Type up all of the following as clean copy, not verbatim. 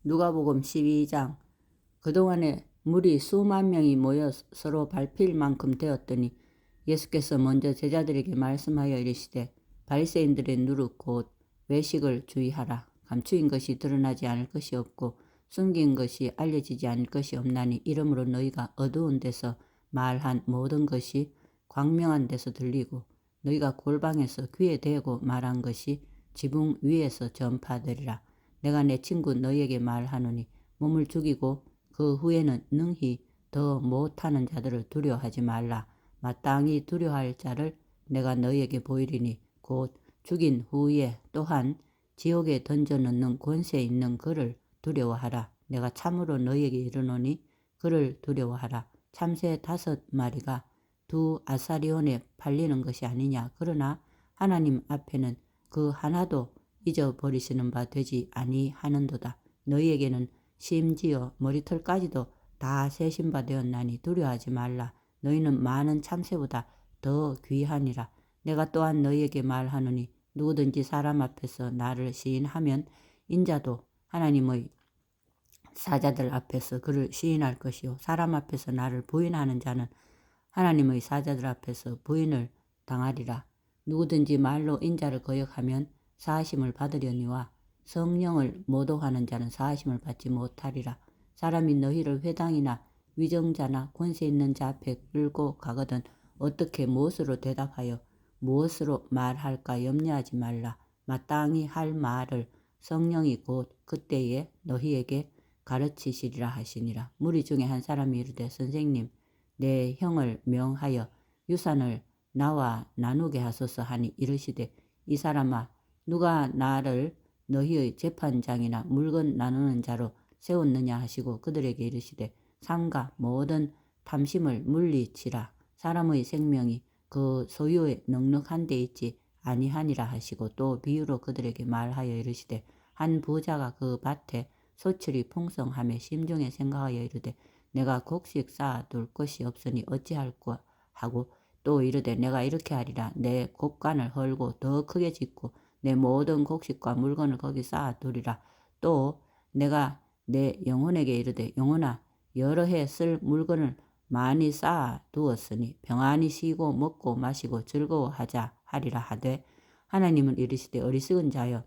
누가복음 12장. 그동안에 무리 수만 명이 모여 서로 밟힐 만큼 되었더니 예수께서 먼저 제자들에게 말씀하여 이르시되 바리새인들의 누룩 곧 외식을 주의하라. 감추인 것이 드러나지 않을 것이 없고 숨긴 것이 알려지지 않을 것이 없나니 이러므로 너희가 어두운 데서 말한 모든 것이 광명한 데서 들리고 너희가 골방에서 귀에 대고 말한 것이 지붕 위에서 전파되리라. 내가 내 친구 너희에게 말하노니 몸을 죽이고 그 후에는 능히 더 못하는 자들을 두려워하지 말라. 마땅히 두려워할 자를 내가 너희에게 보이리니 곧 죽인 후에 또한 지옥에 던져넣는 권세 있는 그를 두려워하라. 내가 참으로 너희에게 이르노니 그를 두려워하라. 참새 5마리가 2아사리온에 팔리는 것이 아니냐. 그러나 하나님 앞에는 그 하나도 잊어버리시는 바 되지 아니하는도다. 너희에게는 심지어 머리털까지도 다 세신 바 되었나니 두려워하지 말라. 너희는 많은 참새보다 더 귀하니라. 내가 또한 너희에게 말하노니 누구든지 사람 앞에서 나를 시인하면 인자도 하나님의 사자들 앞에서 그를 시인할 것이요 사람 앞에서 나를 부인하는 자는 하나님의 사자들 앞에서 부인을 당하리라. 누구든지 말로 인자를 거역하면 사하심을 받으려니와 성령을 모독하는 자는 사하심을 받지 못하리라. 사람이 너희를 회당이나 위정자나 권세 있는 자 앞에 끌고 가거든 어떻게 무엇으로 대답하여 무엇으로 말할까 염려하지 말라. 마땅히 할 말을 성령이 곧 그때에 너희에게 가르치시리라 하시니라. 무리 중에 한 사람이 이르되 선생님 내 형을 명하여 유산을 나와 나누게 하소서 하니 이르시되 이 사람아 누가 나를 너희의 재판장이나 물건 나누는 자로 세웠느냐 하시고 그들에게 이르시되 삼가 모든 탐심을 물리치라. 사람의 생명이 그 소유에 넉넉한 데 있지 아니하니라 하시고 또 비유로 그들에게 말하여 이르시되 한 부자가 그 밭에 소출이 풍성하며 심중에 생각하여 이르되 내가 곡식 쌓아둘 것이 없으니 어찌할꼬 하고 또 이르되 내가 이렇게 하리라. 내 곡간을 헐고 더 크게 짓고 내 모든 곡식과 물건을 거기 쌓아두리라. 또 내가 내 영혼에게 이르되 영혼아 여러 해 쓸 물건을 많이 쌓아두었으니 평안히 쉬고 먹고 마시고 즐거워하자 하리라 하되 하나님은 이르시되 어리석은 자여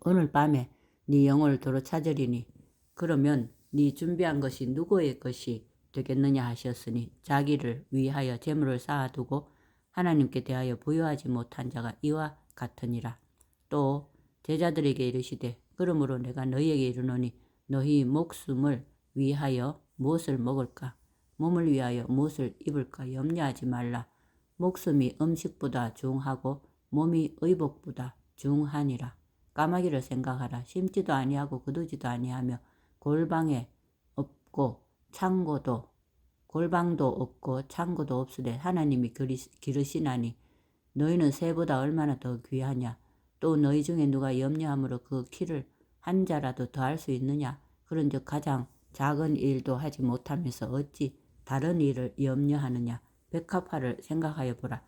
오늘 밤에 네 영혼을 도로 찾으리니 그러면 네 준비한 것이 누구의 것이 되겠느냐 하셨으니 자기를 위하여 재물을 쌓아두고 하나님께 대하여 부여하지 못한 자가 이와 같으니라. 또 제자들에게 이르시되 그러므로 내가 너희에게 이르노니 너희 목숨을 위하여 무엇을 먹을까 몸을 위하여 무엇을 입을까 염려하지 말라. 목숨이 음식보다 중하고 몸이 의복보다 중하니라. 까마귀를 생각하라. 심지도 아니하고 거두지도 아니하며 골방에 없고 창고도 골방도 없고 창고도 없으되 하나님이 기르시나니 너희는 새보다 얼마나 더 귀하냐. 또 너희 중에 누가 염려함으로 그 키를 한 자라도 더할 수 있느냐. 그런즉 가장 작은 일도 하지 못하면서 어찌 다른 일을 염려하느냐. 백합화를 생각하여 보라.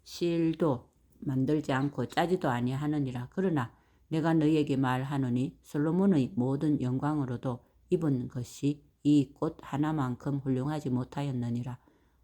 실도 만들지 않고 짜지도 아니하느니라. 그러나 내가 너희에게 말하노니 솔로몬의 모든 영광으로도 입은 것이 이 꽃 하나만큼 훌륭하지 못하였느니라.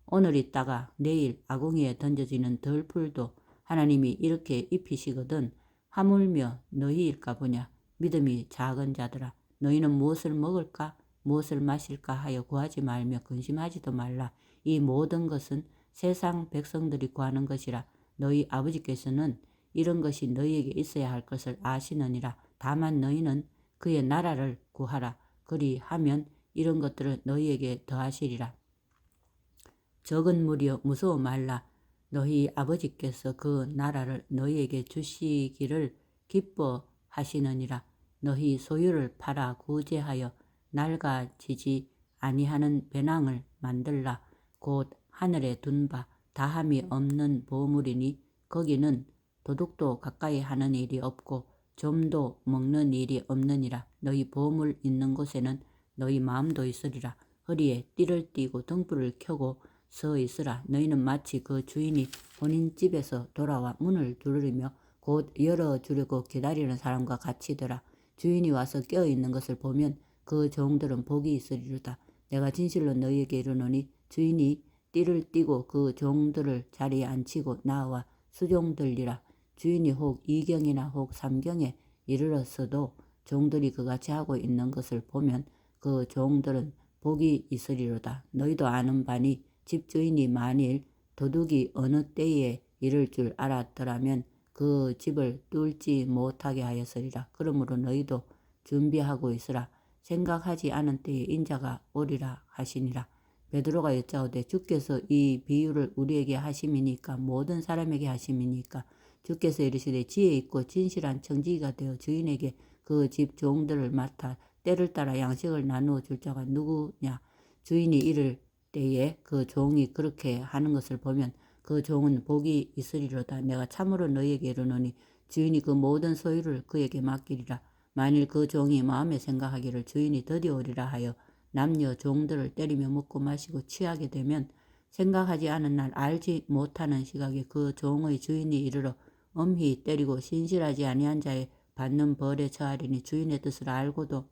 오늘 있다가 내일 아궁이에 던져지는 덜풀도 하나님이 이렇게 입히시거든 하물며 너희일까 보냐. 믿음이 작은 자들아 너희는 무엇을 먹을까 무엇을 마실까 하여 구하지 말며 근심하지도 말라. 이 모든 것은 세상 백성들이 구하는 것이라. 너희 아버지께서는 이런 것이 너희에게 있어야 할 것을 아시느니라. 다만 너희는 그의 나라를 구하라. 그리하면 이런 것들을 너희에게 더하시리라. 적은 무리여 무서워 말라. 너희 아버지께서 그 나라를 너희에게 주시기를 기뻐하시느니라. 너희 소유를 팔아 구제하여 낡아지지 아니하는 배낭을 만들라. 곧 하늘에 둔 바 다함이 없는 보물이니 거기는 도둑도 가까이 하는 일이 없고 좀도 먹는 일이 없느니라. 너희 보물 있는 곳에는 너희 마음도 있으리라. 허리에 띠를 띠고 등불을 켜고 서 있으라. 너희는 마치 그 주인이 본인 집에서 돌아와 문을 두드리며 곧 열어주려고 기다리는 사람과 같이더라. 주인이 와서 깨어있는 것을 보면 그 종들은 복이 있으리로다. 내가 진실로 너희에게 이르노니 주인이 띠를 띠고 그 종들을 자리에 앉히고 나와 수종들리라. 주인이 혹 2경이나 혹 3경에 이르렀어도 종들이 그같이 하고 있는 것을 보면 그 종들은 복이 있으리로다. 너희도 아는 바니 집주인이 만일 도둑이 어느 때에 이를 줄 알았더라면 그 집을 뚫지 못하게 하였으리라. 그러므로 너희도 준비하고 있으라. 생각하지 않은 때에 인자가 오리라 하시니라. 베드로가 여짜오되 주께서 이 비유를 우리에게 하심이니까 모든 사람에게 하심이니까 주께서 이르시되 지혜 있고 진실한 청지기가 되어 주인에게 그 집 종들을 맡아 때를 따라 양식을 나누어 줄 자가 누구냐. 주인이 이를 때에 그 종이 그렇게 하는 것을 보면 그 종은 복이 있으리로다. 내가 참으로 너희에게 이르노니 주인이 그 모든 소유를 그에게 맡기리라. 만일 그 종이 마음에 생각하기를 주인이 드디어 오리라 하여 남녀 종들을 때리며 먹고 마시고 취하게 되면 생각하지 않은 날 알지 못하는 시각에 그 종의 주인이 이르러 엄히 때리고 신실하지 아니한 자의 받는 벌에 처하리니 주인의 뜻을 알고도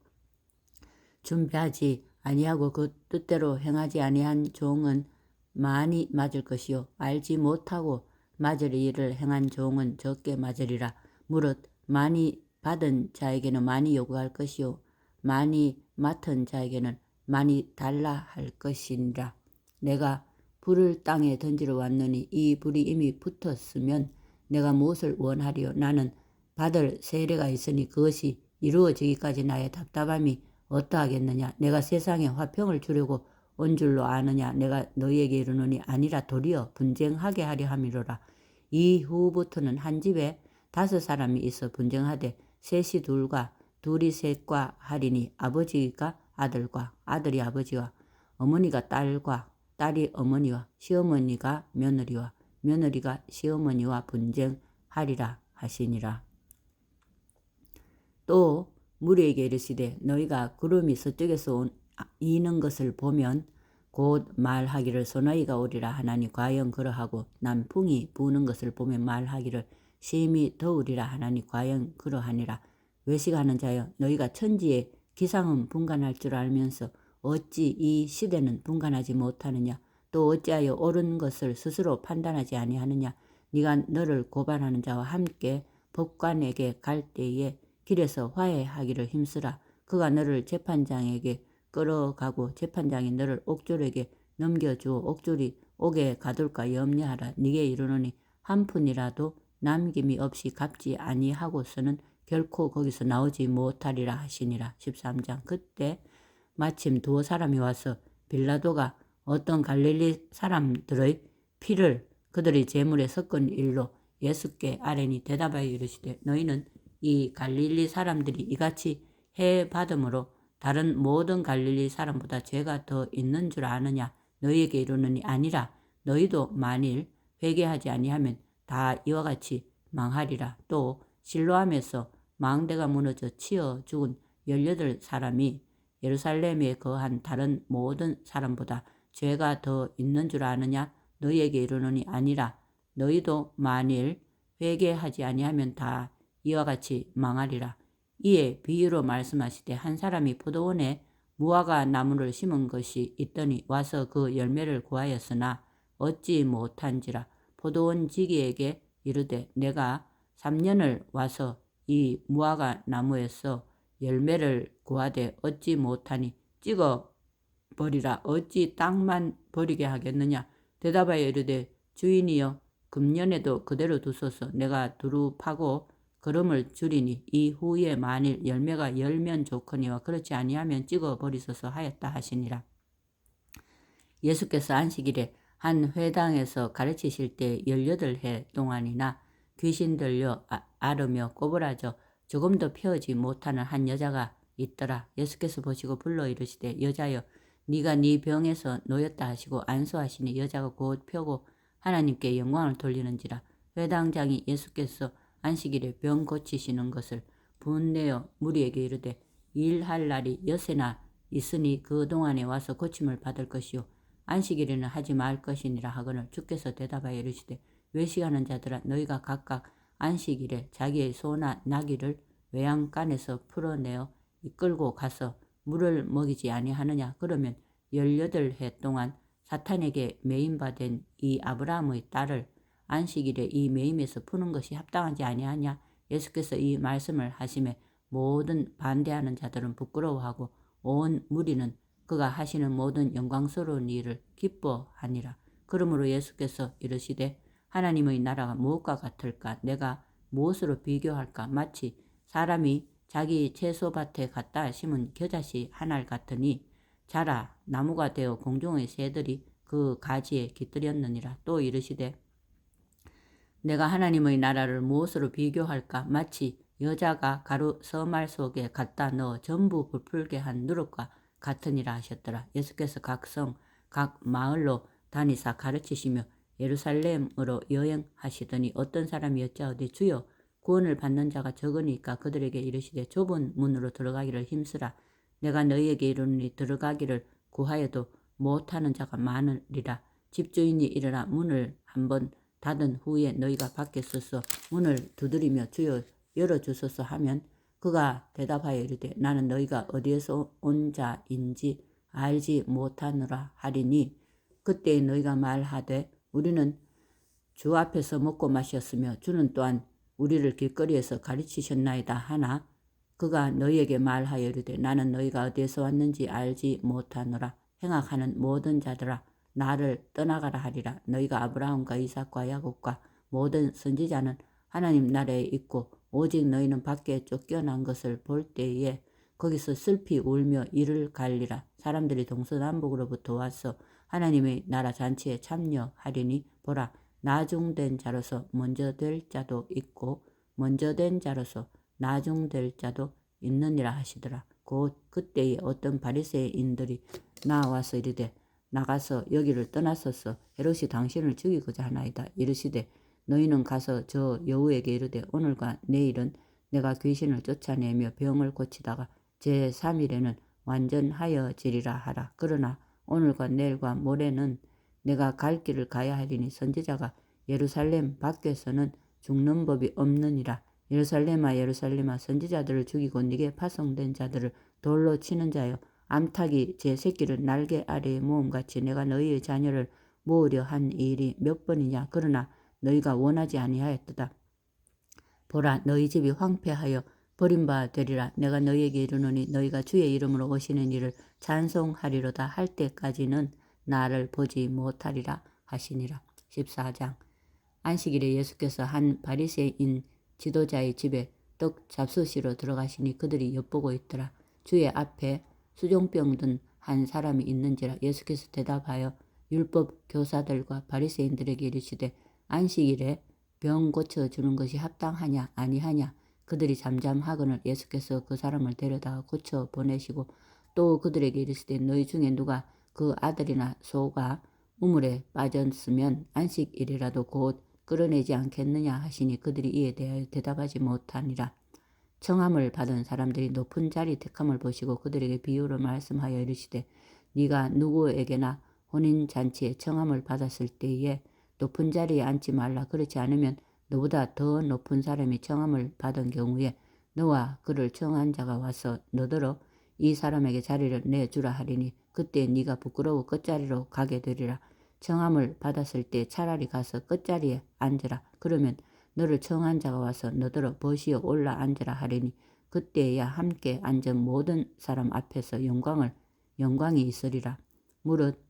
준비하지 아니하고 그 뜻대로 행하지 아니한 종은 많이 맞을 것이요 알지 못하고 맞을 일을 행한 종은 적게 맞으리라. 무릇 많이 받은 자에게는 많이 요구할 것이요 많이 맡은 자에게는 많이 달라 할 것이니라. 내가 불을 땅에 던지러 왔느니 이 불이 이미 붙었으면 내가 무엇을 원하리요. 나는 받을 세례가 있으니 그것이 이루어지기까지 나의 답답함이 어떠하겠느냐. 내가 세상에 화평을 주려고 온 줄로 아느냐. 내가 너희에게 이르노니 아니라 도리어 분쟁하게 하려 함이로라. 이후부터는 한 집에 5사람이 있어 분쟁하되 셋이 둘과 둘이 셋과 하리니 아버지가 아들과 아들이 아버지와 어머니가 딸과 딸이 어머니와 시어머니가 며느리와 며느리가 시어머니와 분쟁하리라 하시니라. 또 무리에게 이르시되 너희가 구름이 서쪽에서 이는 것을 보면 곧 말하기를 소나기가 오리라 하나니 과연 그러하고 남풍이 부는 것을 보면 말하기를 심히 더우리라 하나니 과연 그러하니라. 외식하는 자여 너희가 천지의 기상은 분간할 줄 알면서 어찌 이 시대는 분간하지 못하느냐. 또 어찌하여 옳은 것을 스스로 판단하지 아니하느냐. 네가 너를 고발하는 자와 함께 법관에게 갈 때에 길에서 화해하기를 힘쓰라. 그가 너를 재판장에게 끌어가고 재판장이 너를 옥졸에게 넘겨주어 옥졸이 옥에 가둘까 염려하라. 네게 이르노니 한 푼이라도 남김이 없이 갚지 아니하고서는 결코 거기서 나오지 못하리라 하시니라. 13장. 그때 마침 2사람이 와서 빌라도가 어떤 갈릴리 사람들의 피를 그들의 제물에 섞은 일로 예수께 아뢰니 대답하여 이르시되 너희는 이 갈릴리 사람들이 이같이 해 받음으로 다른 모든 갈릴리 사람보다 죄가 더 있는 줄 아느냐. 너희에게 이르노니 아니라. 너희도 만일 회개하지 아니하면 다 이와 같이 망하리라. 또 실로암에서 망대가 무너져 치어 죽은 18사람이 예루살렘에 거한 다른 모든 사람보다 죄가 더 있는 줄 아느냐. 너희에게 이르노니 아니라. 너희도 만일 회개하지 아니하면 다 이와 같이 망하리라. 이에 비유로 말씀하시되 한 사람이 포도원에 무화과 나무를 심은 것이 있더니 와서 그 열매를 구하였으나 얻지 못한지라. 포도원 지기에게 이르되 내가 3년을 와서 이 무화과 나무에서 열매를 구하되 얻지 못하니 찍어 버리라. 어찌 땅만 버리게 하겠느냐. 대답하여 이르되 주인이여 금년에도 그대로 두소서. 내가 두루 파고 거름을 줄이니 이후에 만일 열매가 열면 좋거니와 그렇지 아니하면 찍어 버리소서 하였다 하시니라. 예수께서 안식일에 한 회당에서 가르치실 때 18해 동안이나 귀신 들려 앓으며 꼬부라져 조금도 펴지 못하는 한 여자가 있더라. 예수께서 보시고 불러 이르시되 여자여 네가 네 병에서 놓였다 하시고 안수하시니 여자가 곧 펴고 하나님께 영광을 돌리는지라. 회당장이 예수께서 안식일에 병 고치시는 것을 분내어 무리에게 이르되 일할 날이 6세나 있으니 그 동안에 와서 고침을 받을 것이요 안식일에는 하지 말 것이니라 하거늘 주께서 대답하여 이르시되 외식하는 자들아 너희가 각각 안식일에 자기의 소나 나귀를 외양간에서 풀어내어 이끌고 가서 물을 먹이지 아니하느냐. 그러면 18해 동안 사탄에게 매임받은 이 아브라함의 딸을 안식일에 이 매임에서 푸는 것이 합당하지 아니하냐. 예수께서 이 말씀을 하심에 모든 반대하는 자들은 부끄러워하고 온 무리는 그가 하시는 모든 영광스러운 일을 기뻐하니라. 그러므로 예수께서 이르시되 하나님의 나라가 무엇과 같을까? 내가 무엇으로 비교할까? 마치 사람이 자기 채소밭에 갖다 심은 겨자씨 하나 같으니 자라 나무가 되어 공중의 새들이 그 가지에 깃들였느니라. 또 이르시되 내가 하나님의 나라를 무엇으로 비교할까? 마치 여자가 가루 서말 속에 갖다 넣어 전부 부풀게 한 누룩과 같으니라 하셨더라. 예수께서 각 성, 각 마을로 다니사 가르치시며 예루살렘으로 여행하시더니 어떤 사람이 여짜오되 주여 구원을 받는 자가 적으니까 그들에게 이르시되 좁은 문으로 들어가기를 힘쓰라. 내가 너희에게 이르노니 들어가기를 구하여도 못하는 자가 많으리라. 집주인이 이르라 문을 한번 닫은 후에 너희가 밖에 서서 문을 두드리며 주여 열어주소서 하면 그가 대답하여 이르되 나는 너희가 어디에서 온 자인지 알지 못하노라 하리니 그때 너희가 말하되 우리는 주 앞에서 먹고 마셨으며 주는 또한 우리를 길거리에서 가르치셨나이다 하나 그가 너희에게 말하여 이르되 나는 너희가 어디에서 왔는지 알지 못하노라. 행악하는 모든 자들아 나를 떠나가라 하리라. 너희가 아브라함과 이삭과 야곱과 모든 선지자는 하나님 나라에 있고 오직 너희는 밖에 쫓겨난 것을 볼 때에 거기서 슬피 울며 이를 갈리라. 사람들이 동서남북으로부터 와서 하나님의 나라 잔치에 참여하리니 보라 나중된 자로서 먼저 될 자도 있고 먼저 된 자로서 나중될 자도 있느니라 하시더라. 곧 그때에 어떤 바리새인들이 나와서 이르되 나가서 여기를 떠나소서 헤롯이 당신을 죽이고자 하나이다. 이르시되 너희는 가서 저 여우에게 이르되 오늘과 내일은 내가 귀신을 쫓아내며 병을 고치다가 제3일에는 완전하여지리라 하라. 그러나 오늘과 내일과 모레는 내가 갈 길을 가야 하리니 선지자가 예루살렘 밖에서는 죽는 법이 없느니라. 예루살렘아 예루살렘아 선지자들을 죽이고 네게 파송된 자들을 돌로 치는 자여 암탉이 제 새끼를 날개 아래에 모음같이 내가 너희의 자녀를 모으려 한 일이 몇 번이냐. 그러나 너희가 원하지 아니하였도다. 보라 너희 집이 황폐하여 버림바 되리라. 내가 너희에게 이르노니 너희가 주의 이름으로 오시는 일을 찬송하리로다 할 때까지는 나를 보지 못하리라 하시니라. 14장 안식일에 예수께서 한 바리새인 지도자의 집에 떡 잡수시러 들어가시니 그들이 엿보고 있더라. 주의 앞에 수종병 든 한 사람이 있는지라. 예수께서 대답하여 율법 교사들과 바리새인들에게 이르시되 안식일에 병 고쳐주는 것이 합당하냐 아니하냐. 그들이 잠잠하거늘 예수께서 그 사람을 데려다가 고쳐 보내시고 또 그들에게 이르시되 너희 중에 누가 그 아들이나 소가 우물에 빠졌으면 안식일이라도 곧 끌어내지 않겠느냐 하시니 그들이 이에 대하여 대답하지 못하니라. 청함을 받은 사람들이 높은 자리 택함을 보시고 그들에게 비유로 말씀하여 이르시되 네가 누구에게나 혼인잔치에 청함을 받았을 때에 높은 자리에 앉지 말라. 그렇지 않으면 너보다 더 높은 사람이 청함을 받은 경우에 너와 그를 청한 자가 와서 너더러 이 사람에게 자리를 내주라 하리니 그때 네가 부끄러워 끝자리로 가게 되리라. 청함을 받았을 때 차라리 가서 끝자리에 앉으라. 그러면 너를 청한 자가 와서 너더러 버시어 올라 앉으라 하리니 그때야 함께 앉은 모든 사람 앞에서 영광이 있으리라. 무릇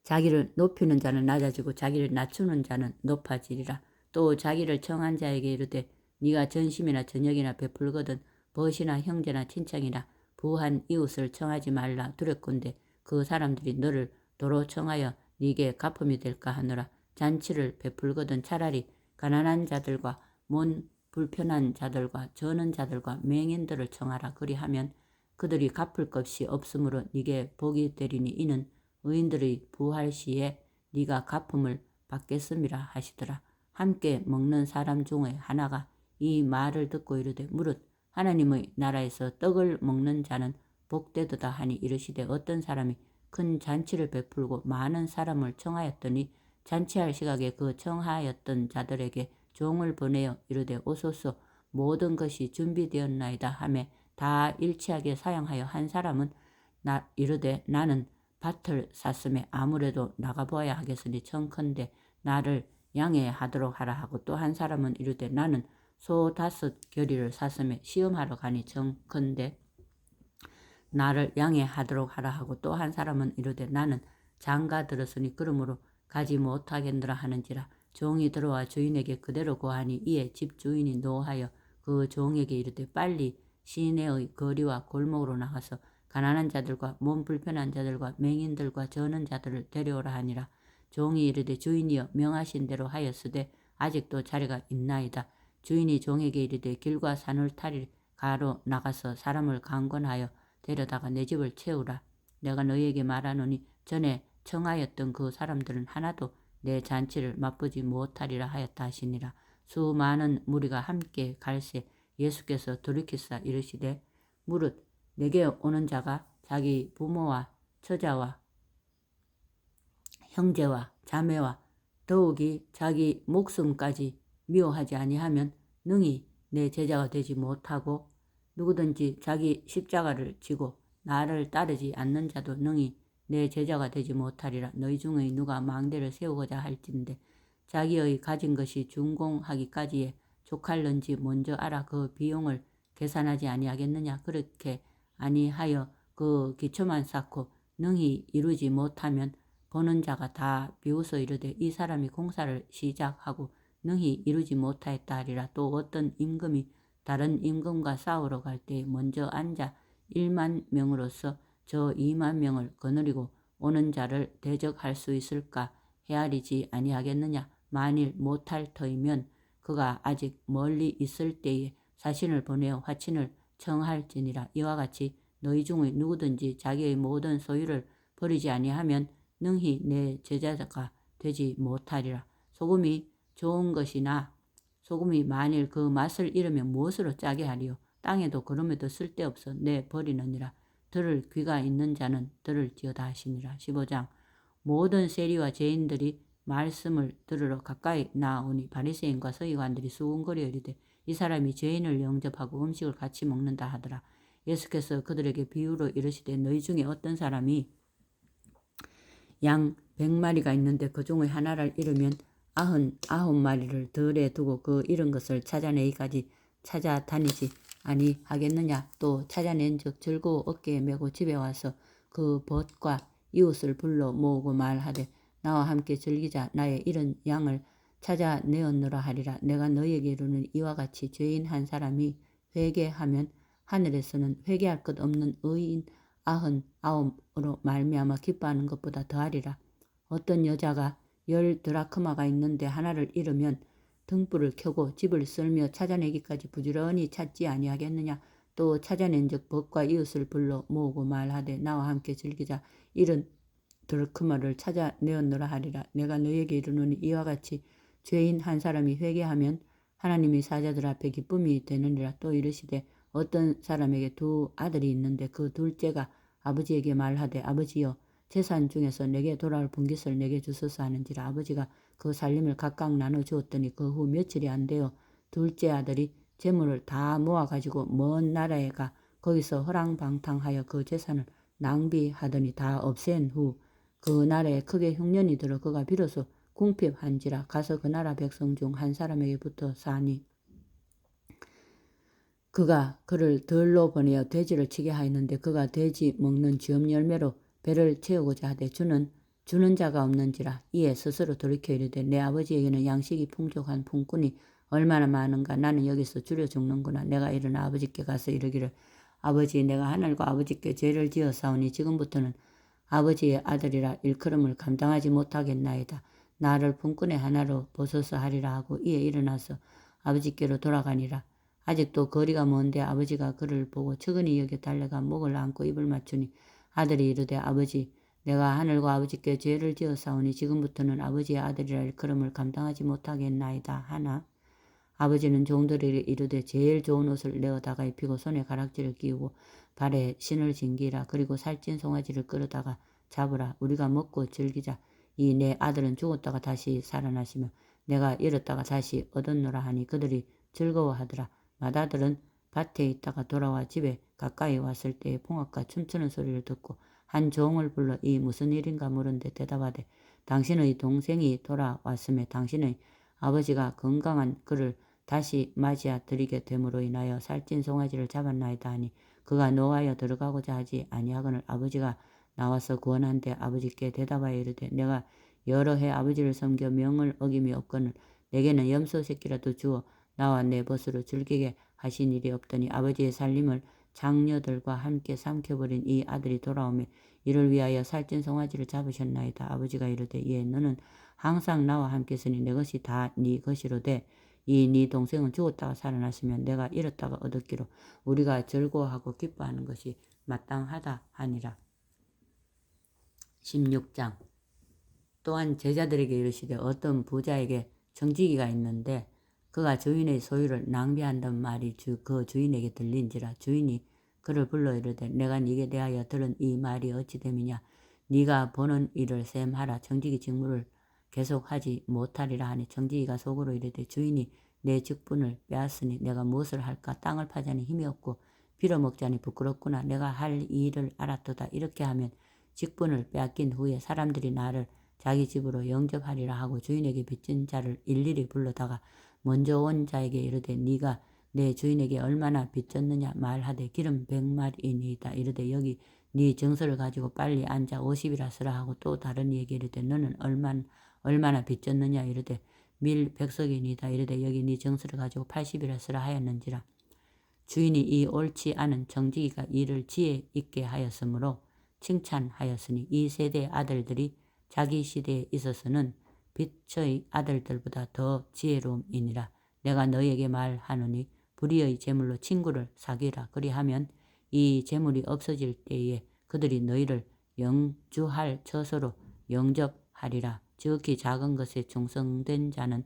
자기를 높이는 자는 낮아지고 자기를 낮추는 자는 높아지리라. 또 자기를 청한 자에게 이르되 네가 전심이나 저녁이나 베풀거든 벗이나 형제나 친척이나 부한 이웃을 청하지 말라. 두렵건대 그 사람들이 너를 도로 청하여 네게 갚음이 될까 하노라. 잔치를 베풀거든 차라리 가난한 자들과 몸 불편한 자들과 저는 자들과 맹인들을 청하라. 그리하면 그들이 갚을 것이 없으므로 네게 복이 되리니 이는 의인들의 부활 시에 네가 갚음을 받겠음이라 하시더라. 함께 먹는 사람 중에 하나가 이 말을 듣고 이르되 무릇 하나님의 나라에서 떡을 먹는 자는 복되도다 하니 이르시되 어떤 사람이 큰 잔치를 베풀고 많은 사람을 청하였더니 잔치할 시각에 그 청하였던 자들에게 종을 보내어 이르되 오소서 모든 것이 준비되었나이다 하매 다 일치하게 사양하여 한 사람은 이르되 나는 밭을 샀음에 아무래도 나가보아야 하겠으니 청컨대 나를 양해하도록 하라 하고, 또 한 사람은 이르되 나는 소 5 겨리를 샀음에 시험하러 가니 청컨대 나를 양해하도록 하라 하고, 또 한 사람은 이르되 나는 장가 들었으니 그러므로 가지 못하겠느라 하는지라. 종이 들어와 주인에게 그대로 고하니 이에 집 주인이 노하여 그 종에게 이르되 빨리 시내의 거리와 골목으로 나가서 가난한 자들과 몸 불편한 자들과 맹인들과 저는 자들을 데려오라 하니라. 종이 이르되 주인이여 명하신 대로 하였으되 아직도 자리가 있나이다. 주인이 종에게 이르되 길과 산을 타리 가로 나가서 사람을 강권하여 데려다가 내 집을 채우라. 내가 너희에게 말하노니 전에 청하였던 그 사람들은 하나도 내 잔치를 맛보지 못하리라 하였다 하시니라. 수많은 무리가 함께 갈새 예수께서 돌이키사 이르시되 무릇 내게 오는 자가 자기 부모와 처자와 형제와 자매와 더욱이 자기 목숨까지 미워하지 아니하면 능히 내 제자가 되지 못하고, 누구든지 자기 십자가를 지고 나를 따르지 않는 자도 능히 내 제자가 되지 못하리라. 너희 중에 누가 망대를 세우고자 할진대 자기의 가진 것이 준공하기까지에 족할는지 먼저 알아 그 비용을 계산하지 아니하겠느냐. 그렇게 아니하여 그 기초만 쌓고 능히 이루지 못하면 보는 자가 다 비웃어 이르되 이 사람이 공사를 시작하고 능히 이루지 못하였다 하리라. 또 어떤 임금이 다른 임금과 싸우러 갈 때 먼저 앉아 1만 명으로서 저 2만 명을 거느리고 오는 자를 대적할 수 있을까 헤아리지 아니하겠느냐. 만일 못할 터이면 그가 아직 멀리 있을 때에 사신을 보내어 화친을 청할지니라. 이와 같이 너희 중에 누구든지 자기의 모든 소유를 버리지 아니하면 능히 내 제자가 되지 못하리라. 소금이 좋은 것이나 소금이 만일 그 맛을 잃으면 무엇으로 짜게 하리요. 땅에도 그럼에도 쓸데없어 내 버리느니라. 들을 귀가 있는 자는 들을지어다 하시니라. 15장. 모든 세리와 죄인들이 말씀을 들으러 가까이 나오니 바리새인과 서기관들이 수군거려 이르되 이 사람이 죄인을 영접하고 음식을 같이 먹는다 하더라. 예수께서 그들에게 비유로 이르시되 너희 중에 어떤 사람이 양 100마리가 있는데 그 중에 하나를 잃으면 99마리를 들에 두고 그 잃은 것을 찾아내기까지 찾아다니지 아니하겠느냐. 또 찾아낸즉 즐거워 어깨에 메고 집에 와서 그 벗과 이웃을 불러 모으고 말하되 나와 함께 즐기자. 나의 잃은 양을 찾아내었노라 하리라. 내가 너희에게 이르는 이와 같이 죄인 한 사람이 회개하면 하늘에서는 회개할 것 없는 의인 99으로 말미암아 기뻐하는 것보다 더하리라. 어떤 여자가 10드라크마가 있는데 하나를 잃으면 등불을 켜고 집을 쓸며 찾아내기까지 부지런히 찾지 아니하겠느냐. 또 찾아낸즉 벗과 이웃을 불러 모으고 말하되 나와 함께 즐기자. 잃은 드라크마를 찾아내었노라 하리라. 내가 너희에게 이르노니 이와 같이 죄인 한 사람이 회개하면 하나님이 사자들 앞에 기쁨이 되느니라. 또 이르시되 어떤 사람에게 2 아들이 있는데 그 둘째가 아버지에게 말하되 아버지여 재산 중에서 내게 돌아올 분깃을 내게 주소서 하는지라. 아버지가 그 살림을 각각 나눠 주었더니 그 후 며칠이 안 되어 둘째 아들이 재물을 다 모아가지고 먼 나라에 가 거기서 허랑방탕하여 그 재산을 낭비하더니 다 없앤 후 그 나라에 크게 흉년이 들어 그가 비로소 궁핍한지라. 가서 그 나라 백성 중 한 사람에게 붙어 사니 그가 그를 들로 보내어 돼지를 치게 하였는데 그가 돼지 먹는 쥐엄 열매로 배를 채우고자 하되 주는 자가 없는지라. 이에 스스로 돌이켜 이르되 내 아버지에게는 양식이 풍족한 품꾼이 얼마나 많은가. 나는 여기서 줄여 죽는구나. 내가 일어나 아버지께 가서 이르기를 아버지 내가 하늘과 아버지께 죄를 지어사오니 지금부터는 아버지의 아들이라 일컬음을 감당하지 못하겠나이다. 나를 품꾼의 하나로 보소서 하리라 하고 이에 일어나서 아버지께로 돌아가니라. 아직도 거리가 먼데 아버지가 그를 보고 측은히 여겨 달려가 목을 안고 입을 맞추니 아들이 이르되 아버지 내가 하늘과 아버지께 죄를 지어사오니 지금부터는 아버지의 아들이라 일컬음을 감당하지 못하겠나이다 하나 아버지는 종들에게 이르되 제일 좋은 옷을 내어다가 입히고 손에 가락지를 끼우고 발에 신을 진기라. 그리고 살찐 송아지를 끌어다가 잡으라. 우리가 먹고 즐기자. 이 내 아들은 죽었다가 다시 살아나시며 내가 잃었다가 다시 얻었노라 하니 그들이 즐거워하더라. 맏아들은 밭에 있다가 돌아와 집에 가까이 왔을 때에 풍악과 춤추는 소리를 듣고 한 종을 불러 이 무슨 일인가 물은데 대답하되 당신의 동생이 돌아왔음에 당신의 아버지가 건강한 그를 다시 맞이하 드리게 됨으로 인하여 살찐 송아지를 잡았나이다 하니 그가 노하여 들어가고자 하지 아니하거늘 아버지가 나와서 구원한데 아버지께 대답하여 이르되 내가 여러 해 아버지를 섬겨 명을 어김이 없거늘 내게는 염소 새끼라도 주어 나와 내 벗으로 즐기게 하신 일이 없더니 아버지의 살림을 장녀들과 함께 삼켜버린 이 아들이 돌아오매 이를 위하여 살찐 송아지를 잡으셨나이다. 아버지가 이르되 예 너는 항상 나와 함께 있으니 내 것이 다 네 것이로되 이 네 동생은 죽었다가 살아났으면 내가 잃었다가 얻었기로 우리가 즐거워하고 기뻐하는 것이 마땅하다 하니라. 16장 또한 제자들에게 이르시되 어떤 부자에게 청지기가 있는데 그가 주인의 소유를 낭비한다는 말이 그 주인에게 들린지라 주인이 그를 불러 이르되 내가 네게 대하여 들은 이 말이 어찌 됨이냐 네가 보는 일을 셈하라 청지기 직무를 계속하지 못하리라 하니 청지기가 속으로 이르되 주인이 내 직분을 빼앗으니 내가 무엇을 할까 땅을 파자니 힘이 없고 빌어먹자니 부끄럽구나 내가 할 일을 알았도다 이렇게 하면 직분을 빼앗긴 후에 사람들이 나를 자기 집으로 영접하리라 하고 주인에게 빚진 자를 일일이 불러다가 먼저 온 자에게 이르되 네가 내 주인에게 얼마나 빚졌느냐 말하되 기름 100마리이니이다. 이르되 여기 네 정서를 가지고 빨리 앉아 50이라 쓰라 하고 또 다른 이에게 이르되 너는 얼마나 빚졌느냐 이르되 밀 100석이니이다. 이르되 여기 네 정서를 가지고 80이라 쓰라 하였는지라. 주인이 이 옳지 않은 청지기가 이를 지혜 있게 하였으므로 칭찬하였으니 이 세대 아들들이 자기 시대에 있어서는 빛의 아들들보다 더 지혜로움이니라. 내가 너희에게 말하노니 불의의 재물로 친구를 사귀라. 그리하면 이 재물이 없어질 때에 그들이 너희를 영주할 처소로 영접하리라. 지극히 작은 것에 충성된 자는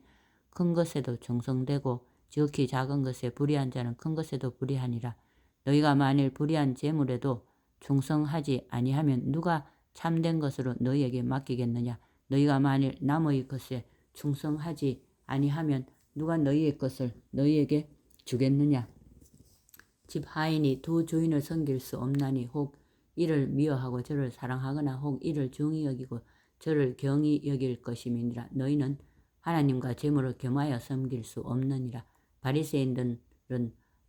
큰 것에도 충성되고 지극히 작은 것에 불의한 자는 큰 것에도 불의하니라. 너희가 만일 불의한 재물에도 충성하지 아니하면 누가 참된 것으로 너희에게 맡기겠느냐. 너희가 만일 남의 것에 충성하지 아니하면 누가 너희의 것을 너희에게 주겠느냐. 집 하인이 두 주인을 섬길 수 없나니 혹 이를 미워하고 저를 사랑하거나 혹 이를 중히 여기고 저를 경히 여길 것임이니라. 너희는 하나님과 재물을 겸하여 섬길 수 없느니라. 바리새인들은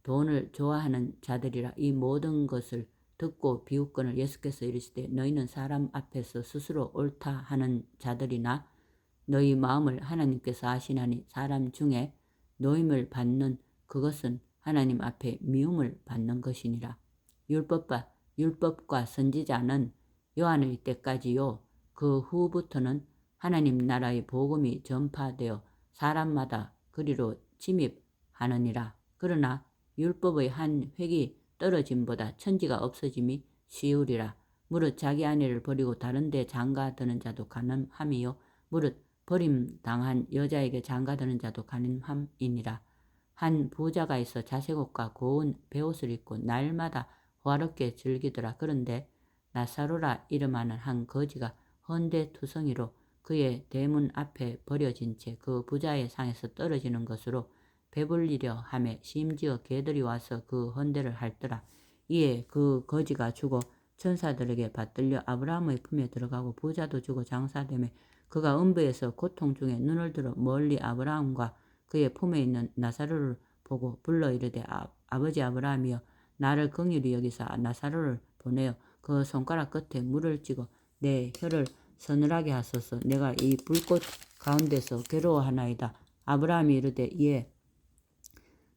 돈을 좋아하는 자들이라. 이 모든 것을 듣고 비웃거늘 예수께서 이르시되 너희는 사람 앞에서 스스로 옳다 하는 자들이나 너희 마음을 하나님께서 아시나니 사람 중에 노임을 받는 그것은 하나님 앞에 미움을 받는 것이니라. 율법과 선지자는 요한의 때까지요 그 후부터는 하나님 나라의 복음이 전파되어 사람마다 그리로 침입하느니라. 그러나 율법의 한 획이 떨어짐보다 천지가 없어짐이 쉬우리라. 무릇 자기 아내를 버리고 다른 데 장가드는 자도 가늠함이요 무릇 버림당한 여자에게 장가드는 자도 가늠함이니라. 한 부자가 있어 자색옷과 고운 베옷을 입고 날마다 호화롭게 즐기더라. 그런데 나사로라 이름하는 한 거지가 헌데투성이로 그의 대문 앞에 버려진 채 그 부자의 상에서 떨어지는 것으로 배불리려 하매 심지어 개들이 와서 그 헌대를 핥더라. 이에 그 거지가 죽어 천사들에게 받들려 아브라함의 품에 들어가고 부자도 죽어 장사되매 그가 음부에서 고통 중에 눈을 들어 멀리 아브라함과 그의 품에 있는 나사로를 보고 불러 이르되 아버지 아브라함이여 나를 긍휼히 여기사 나사로를 보내어 그 손가락 끝에 물을 찌고 내 혀를 서늘하게 하소서. 내가 이 불꽃 가운데서 괴로워하나이다. 아브라함이 이르되 예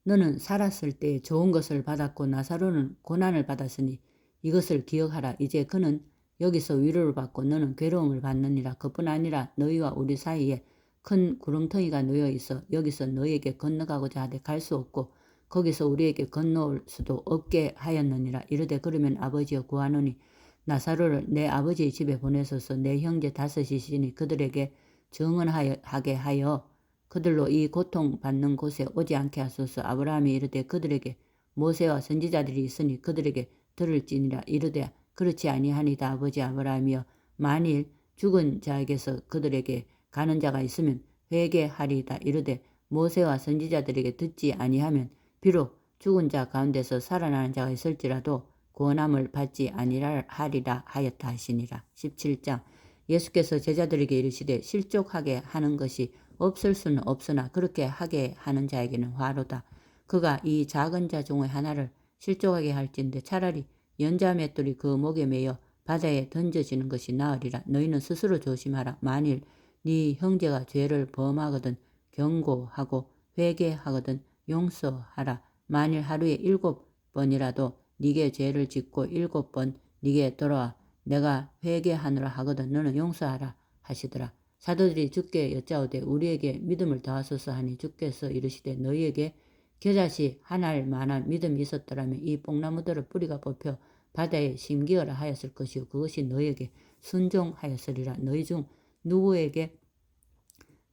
너는 살았을 때 좋은 것을 받았고 나사로는 고난을 받았으니 이것을 기억하라. 이제 그는 여기서 위로를 받고 너는 괴로움을 받느니라. 그뿐 아니라 너희와 우리 사이에 큰 구렁텅이가 놓여 있어 여기서 너희에게 건너가고자 하되 갈 수 없고 거기서 우리에게 건너올 수도 없게 하였느니라. 이르되 그러면 아버지여 구하노니 나사로를 내 아버지의 집에 보내소서. 내 형제 5이시니 그들에게 정언하게 하여 그들로 이 고통받는 곳에 오지 않게 하소서. 아브라함이 이르되 그들에게 모세와 선지자들이 있으니 그들에게 들을지니라. 이르되 그렇지 아니하니다. 아버지 아브라함이여 만일 죽은 자에게서 그들에게 가는 자가 있으면 회개하리이다. 이르되 모세와 선지자들에게 듣지 아니하면 비록 죽은 자 가운데서 살아나는 자가 있을지라도 구원함을 받지 아니하리라 하였다 하시니라. 17장 예수께서 제자들에게 이르시되 실족하게 하는 것이 없을 수는 없으나 그렇게 하게 하는 자에게는 화로다. 그가 이 작은 자 중의 하나를 실족하게 할진대 차라리 연자 맷돌이 그 목에 매여 바다에 던져지는 것이 나으리라. 너희는 스스로 조심하라. 만일 네 형제가 죄를 범하거든 경고하고 회개하거든 용서하라. 만일 하루에 7번이라도 네게 죄를 짓고 7번 네게 돌아와 내가 회개하느라 하거든 너는 용서하라 하시더라. 사도들이 주께 여짜오되 우리에게 믿음을 더하소서 하니 주께서 이르시되 너희에게 겨자씨 하나일 만한 믿음이 있었더라면 이 뽕나무들을 뿌리가 뽑혀 바다에 심기어라 하였을 것이요 그것이 너희에게 순종하였으리라. 너희 중 누구에게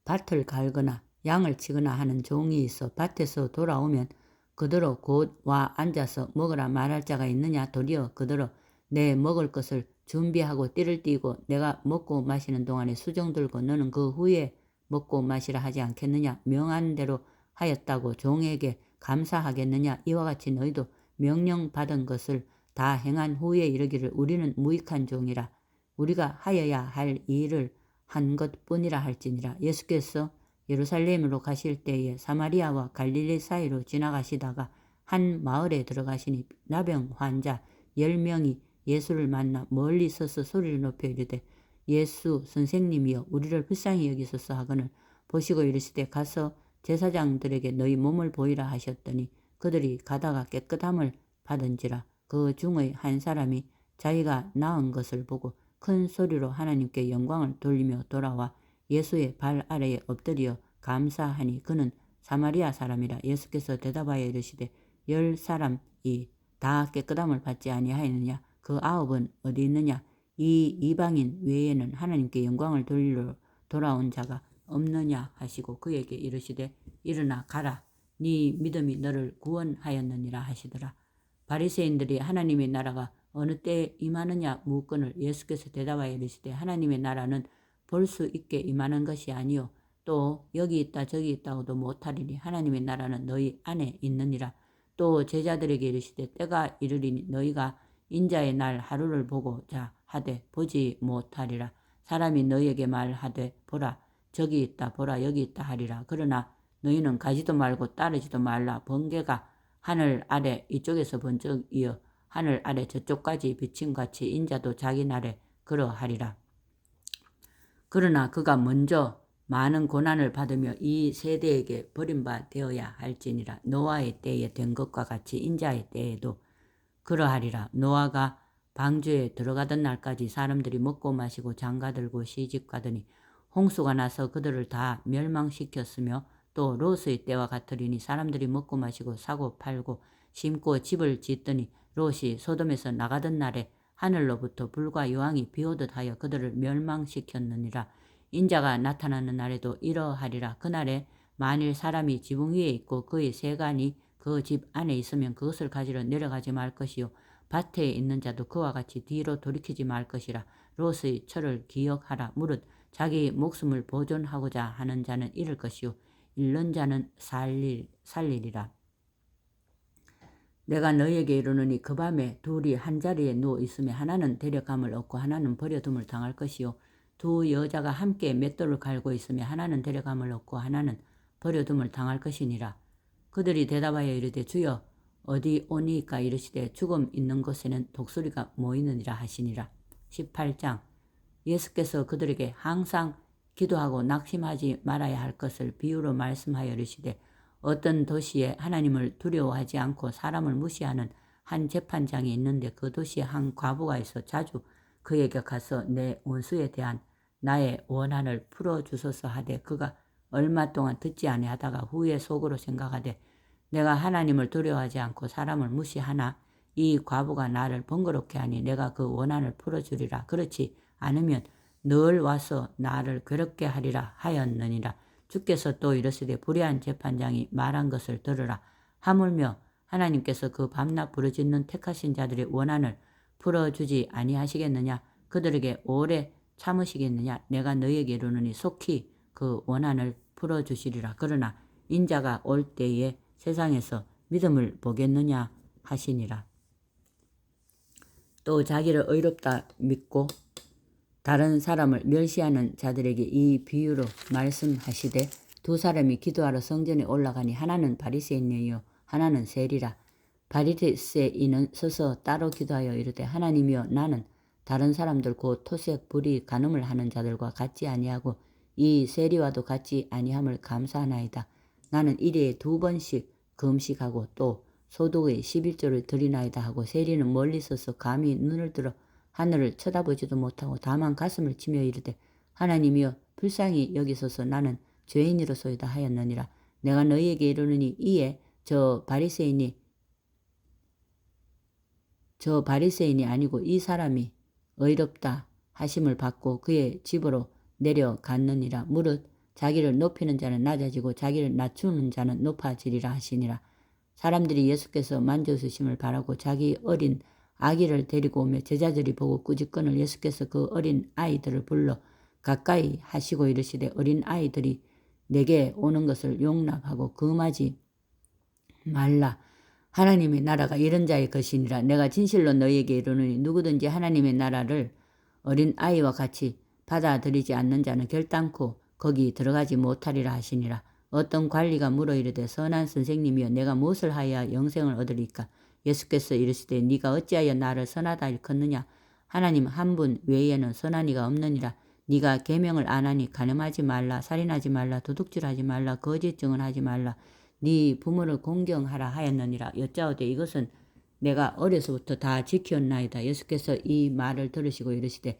밭을 갈거나 양을 치거나 하는 종이 있어 밭에서 돌아오면 그대로 곧 와 앉아서 먹으라 말할 자가 있느냐. 도리어 그대로 내 먹을 것을 준비하고 띠를 띠고 내가 먹고 마시는 동안에 수종 들고 너는 그 후에 먹고 마시라 하지 않겠느냐. 명한 대로 하였다고 종에게 감사하겠느냐. 이와 같이 너희도 명령받은 것을 다 행한 후에 이르기를 우리는 무익한 종이라 우리가 하여야 할 일을 한 것뿐이라 할지니라. 예수께서 예루살렘으로 가실 때에 사마리아와 갈릴리 사이로 지나가시다가 한 마을에 들어가시니 나병 환자 10명이 예수를 만나 멀리 서서 소리를 높여 이르되 예수 선생님이여 우리를 불쌍히 여기소서 하거늘 보시고 이르시되 가서 제사장들에게 너희 몸을 보이라 하셨더니 그들이 가다가 깨끗함을 받은지라. 그 중의 한 사람이 자기가 나은 것을 보고 큰 소리로 하나님께 영광을 돌리며 돌아와 예수의 발 아래에 엎드려 감사하니 그는 사마리아 사람이라. 예수께서 대답하여 이르시되 10사람이 다 깨끗함을 받지 아니하였느냐. 그 9은 어디 있느냐. 이 이방인 외에는 하나님께 영광을 돌리러 돌아온 자가 없느냐 하시고 그에게 이르시되 일어나 가라. 네 믿음이 너를 구원하였느니라 하시더라. 바리새인들이 하나님의 나라가 어느 때에 임하느냐 묻거늘 예수께서 대답하여 이르시되 하나님의 나라는 볼 수 있게 임하는 것이 아니요 또 여기 있다 저기 있다고도 못하리니 하나님의 나라는 너희 안에 있느니라. 또 제자들에게 이르시되 때가 이르리니 너희가 인자의 날 하루를 보고자 하되 보지 못하리라. 사람이 너희에게 말하되 보라 저기 있다 보라 여기 있다 하리라. 그러나 너희는 가지도 말고 따르지도 말라. 번개가 하늘 아래 이쪽에서 번쩍이어 하늘 아래 저쪽까지 비침같이 인자도 자기 날에 그러하리라. 그러나 그가 먼저 많은 고난을 받으며 이 세대에게 버림받아야 할지니라. 노아의 때에 된 것과 같이 인자의 때에도 그러하리라. 노아가 방주에 들어가던 날까지 사람들이 먹고 마시고 장가들고 시집가더니 홍수가 나서 그들을 다 멸망시켰으며 또 롯의 때와 같으리니 사람들이 먹고 마시고 사고 팔고 심고 집을 짓더니 롯이 소돔에서 나가던 날에 하늘로부터 불과 여왕이 비오듯 하여 그들을 멸망시켰느니라. 인자가 나타나는 날에도 이러하리라. 그날에 만일 사람이 지붕 위에 있고 그의 세간이 그 집 안에 있으면 그것을 가지러 내려가지 말 것이요 밭에 있는 자도 그와 같이 뒤로 돌이키지 말 것이라. 롯의 철을 기억하라. 무릇 자기 목숨을 보존하고자 하는 자는 잃을 것이요 잃는 자는 살리리라. 내가 너희에게 이르노니 그 밤에 둘이 한 자리에 누워 있으며 하나는 데려감을 얻고 하나는 버려둠을 당할 것이요 두 여자가 함께 맷돌을 갈고 있으며 하나는 데려감을 얻고 하나는 버려둠을 당할 것이니라. 그들이 대답하여 이르되 주여 어디 오니까 이르시되 죽음 있는 곳에는 독수리가 모이느니라 하시니라. 18장 예수께서 그들에게 항상 기도하고 낙심하지 말아야 할 것을 비유로 말씀하여 이르시되 어떤 도시에 하나님을 두려워하지 않고 사람을 무시하는 한 재판장이 있는데 그 도시에 한 과부가 있어 자주 그에게 가서 내 원수에 대한 나의 원한을 풀어주소서 하되 그가 얼마 동안 듣지 아니하다가 후에 속으로 생각하되 내가 하나님을 두려워하지 않고 사람을 무시하나 이 과부가 나를 번거롭게 하니 내가 그 원한을 풀어주리라. 그렇지 않으면 늘 와서 나를 괴롭게 하리라 하였느니라. 주께서 또 이르시되 불의한 재판장이 말한 것을 들으라. 하물며 하나님께서 그 밤낮 부르짖는 택하신 자들의 원한을 풀어주지 아니하시겠느냐. 그들에게 오래 참으시겠느냐. 내가 너희에게 이르노니 속히 그 원한을 풀어주시리라. 그러나 인자가 올 때에 세상에서 믿음을 보겠느냐 하시니라. 또 자기를 의롭다 믿고 다른 사람을 멸시하는 자들에게 이 비유로 말씀하시되 두 사람이 기도하러 성전에 올라가니 하나는 바리새인이요 하나는 세리라. 바리새인은 서서 따로 기도하여 이르되 하나님이여 나는 다른 사람들 곧 토색 불의 간음을 하는 자들과 같지 아니하고 이 세리와도 같지 아니함을 감사하나이다. 나는 일회에 2번씩 금식하고 또 소득의 11조를 드리나이다 하고 세리는 멀리 서서 감히 눈을 들어 하늘을 쳐다보지도 못하고 다만 가슴을 치며 이르되 하나님이여 불쌍히 여기소서 나는 죄인이로소이다 하였느니라. 내가 너희에게 이르노니 이에 저 바리새인이 아니고 이 사람이 의롭다 하심을 받고 그의 집으로 내려갔느니라. 무릇 자기를 높이는 자는 낮아지고 자기를 낮추는 자는 높아지리라 하시니라. 사람들이 예수께서 만져주심을 바라고 자기 어린 아기를 데리고 오며 제자들이 보고 꾸짖거늘 예수께서 그 어린 아이들을 불러 가까이 하시고 이르시되 어린 아이들이 내게 오는 것을 용납하고 금하지 말라. 하나님의 나라가 이런 자의 것이니라. 내가 진실로 너희에게 이르노니 누구든지 하나님의 나라를 어린 아이와 같이 받아들이지 않는 자는 결단코 거기 들어가지 못하리라 하시니라. 어떤 관리가 물어 이르되 선한 선생님이여 내가 무엇을 하여야 영생을 얻으리까? 예수께서 이르시되 네가 어찌하여 나를 선하다 일컫느냐? 하나님 한 분 외에는 선한 이가 없느니라. 네가 계명을 안 하니 간음하지 말라, 살인하지 말라, 도둑질하지 말라, 거짓 증언하지 말라, 네 부모를 공경하라 하였느니라. 여짜오되 이것은 내가 어려서부터 다 지켰나이다. 예수께서 이 말을 들으시고 이르시되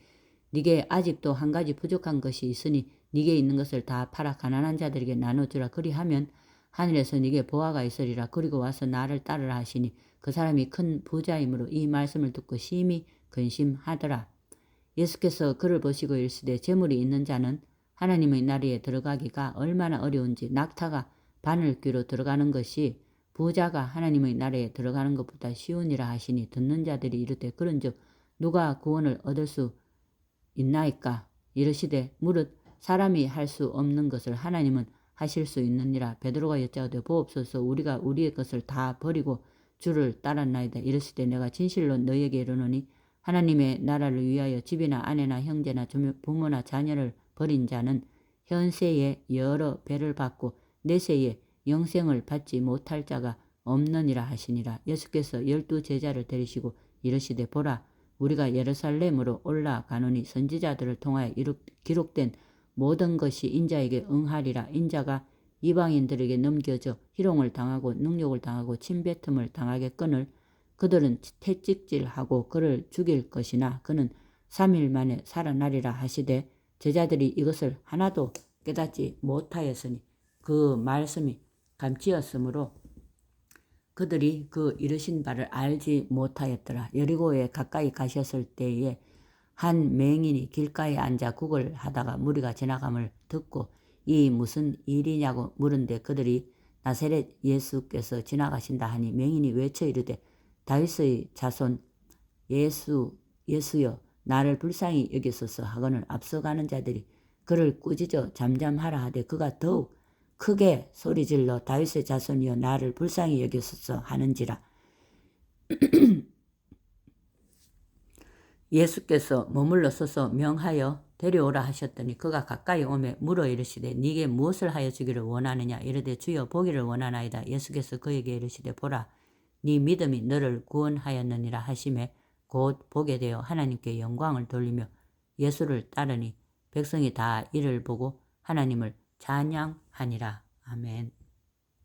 네게 아직도 한 가지 부족한 것이 있으니 네게 있는 것을 다 팔아 가난한 자들에게 나눠주라. 그리하면 하늘에서 네게 보화가 있으리라. 그리고 와서 나를 따르라 하시니 그 사람이 큰 부자이므로 이 말씀을 듣고 심히 근심하더라. 예수께서 그를 보시고 이르시되 재물이 있는 자는 하나님의 나라에 들어가기가 얼마나 어려운지 낙타가 바늘귀로 들어가는 것이 부자가 하나님의 나라에 들어가는 것보다 쉬우니라 하시니 듣는 자들이 이르되 그런즉 누가 구원을 얻을 수 있나이까? 이르시되 무릇 사람이 할 수 없는 것을 하나님은 하실 수 있느니라. 베드로가 여짜오되 보옵소서 우리가 우리의 것을 다 버리고 주를 따랐나이다. 이르시되 내가 진실로 너희에게 이르노니 하나님의 나라를 위하여 집이나 아내나 형제나 부모나 자녀를 버린 자는 현세에 여러 배를 받고 내세에 영생을 받지 못할 자가 없느니라 하시니라. 예수께서 12 제자를 데리시고 이르시되 보라 우리가 예루살렘으로 올라가노니 선지자들을 통하여 기록된 모든 것이 인자에게 응하리라. 인자가 이방인들에게 넘겨져 희롱을 당하고 능욕을 당하고 침뱉음을 당하겠거늘 그들은 채찍질하고 그를 죽일 것이나 그는 3일 만에 살아나리라 하시되 제자들이 이것을 하나도 깨닫지 못하였으니 그 말씀이 감치였으므로 그들이 그 이르신 바를 알지 못하였더라. 여리고에 가까이 가셨을 때에 한 맹인이 길가에 앉아 국을 하다가 무리가 지나감을 듣고 이 무슨 일이냐고 물은데 그들이 나사렛 예수께서 지나가신다 하니 맹인이 외쳐 이르되 다윗의 자손 예수여 나를 불쌍히 여기소서 하거늘 앞서가는 자들이 그를 꾸짖어 잠잠하라 하되 그가 더욱 크게 소리질러 다윗의 자손이여 나를 불쌍히 여기소서 하는지라. 예수께서 머물러 서서 명하여 데려오라 하셨더니 그가 가까이 오매 물어 이르시되 네게 무엇을 하여 주기를 원하느냐? 이르되 주여 보기를 원하나이다. 예수께서 그에게 이르시되 보라 네 믿음이 너를 구원하였느니라 하시매 곧 보게 되어 하나님께 영광을 돌리며 예수를 따르니 백성이 다 이를 보고 하나님을 찬양하니라. 아멘.